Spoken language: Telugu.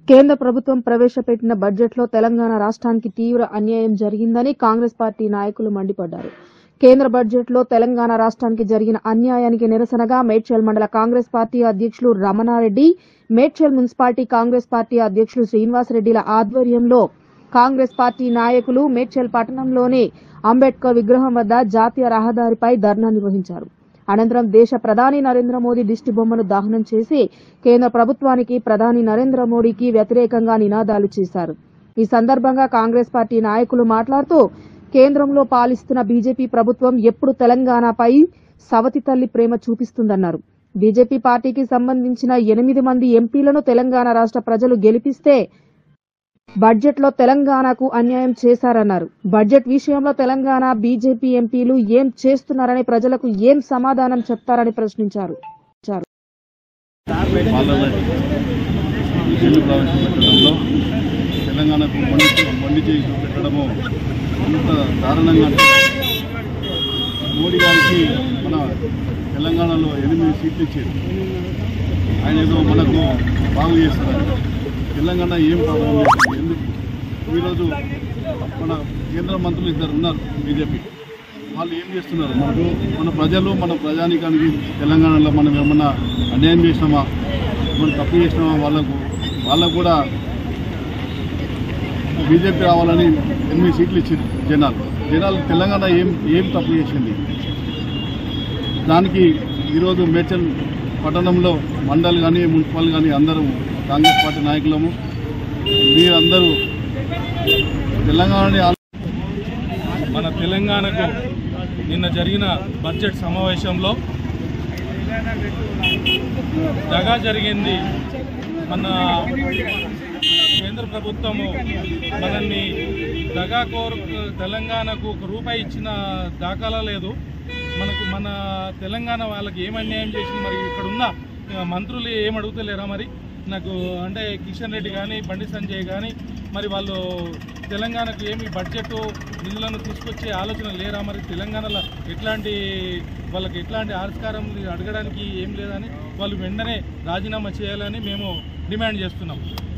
కేంద్ర ప్రభుత్వం ప్రవేశపెట్టిన బడ్జెట్లో తెలంగాణ రాష్ట్రానికి తీవ్ర అన్యాయం జరిగిందని కాంగ్రెస్ పార్టీ నాయకులు మండిపడ్డారు. కేంద్ర బడ్జెట్లో తెలంగాణ రాష్ట్రానికి జరిగిన అన్యాయానికి నిరసనగా మేడ్చల్ మండల కాంగ్రెస్ పార్టీ అధ్యక్షులు రమణారెడ్డి, మేడ్చల్ మున్సిపాలిటీ కాంగ్రెస్ పార్టీ అధ్యక్షులు శ్రీనివాసరెడ్డిల ఆధ్వర్యంలో కాంగ్రెస్ పార్టీ నాయకులు మేడ్చల్ పట్టణంలోని అంబేద్కర్ విగ్రహం వద్ద జాతీయ రహదారిపై ధర్నా నిర్వహించారు. అనంతరం దేశ ప్రధాని నరేంద్ర మోదీ దిష్టి బొమ్మను దహనం చేసి కేంద్ర ప్రభుత్వానికి, ప్రధాని నరేంద్ర మోడీకి వ్యతిరేకంగా నినాదాలు చేశారు. ఈ సందర్భంగా కాంగ్రెస్ పార్టీ నాయకులు మాట్లాడుతూ కేంద్రంలో పాలిస్తున్న బీజేపీ ప్రభుత్వం ఎప్పుడు తెలంగాణపై సవతి తల్లి ప్రేమ చూపిస్తుందన్నారు. బీజేపీ పార్టీకి సంబంధించిన 8 మంది ఎంపీలను తెలంగాణ రాష్ట్ర ప్రజలు గెలిపిస్తే బడ్జెట్లో తెలంగాణకు అన్యాయం చేశారన్నారు. బడ్జెట్ విషయంలో తెలంగాణ బీజేపీ ఎంపీలు ఏం చేస్తున్నారని, ప్రజలకు ఏం సమాధానం చెప్తారని ప్రశ్నించారు. తెలంగాణకు మొండి చేయి చూపెట్టడము ఇంత దారుణంగా మోడీ గారికి మన తెలంగాణలో 8 సీట్లు ఇచ్చారు. ఆయన ఏదో మనకు బాగు చేస్తున్నారు. తెలంగాణ ఏం ప్రాబ్లం చేస్తుంది? ఎందుకు ఈరోజు మన కేంద్ర మంత్రులు 2 ఉన్నారు బీజేపీ, వాళ్ళు ఏం చేస్తున్నారు? మన ప్రజలు, మన ప్రజానీకానికి తెలంగాణలో మనం ఏమన్నా అన్యాయం చేసినామా, మనం తప్పు చేసినామా? వాళ్ళకు కూడా బీజేపీ రావాలని 8 సీట్లు ఇచ్చింది జనాలు తెలంగాణ ఏం తప్పు చేసింది? దానికి ఈరోజు మేడ్చల్ పట్టణంలో మండల్ కానీ మున్సిపల్ కానీ అందరూ కాంగ్రెస్ పార్టీ నాయకులము, మీరందరూ మన తెలంగాణకు నిన్న జరిగిన బడ్జెట్ సమావేశంలో దగా జరిగింది. మన కేంద్ర ప్రభుత్వము మనల్ని దగాకోరు తెలంగాణకు ₹1 ఇచ్చిన దాఖలా లేదు. మన తెలంగాణ వాళ్ళకి ఏం అన్యాయం చేసింది? మరి ఇక్కడున్న మంత్రులు ఏం అడుగుతలేరా? మరి నాకు అంటే కిషన్ రెడ్డి కానీ, బండి సంజయ్ కానీ, మరి వాళ్ళు తెలంగాణకు ఏమి బడ్జెట్ నిధులను తీసుకొచ్చే ఆలోచన లేరా? మరి తెలంగాణలో వాళ్ళకి ఎట్లాంటి ఆస్కారం అడగడానికి ఏం లేదని వాళ్ళు వెంటనే రాజీనామా చేయాలని మేము డిమాండ్ చేస్తున్నాం.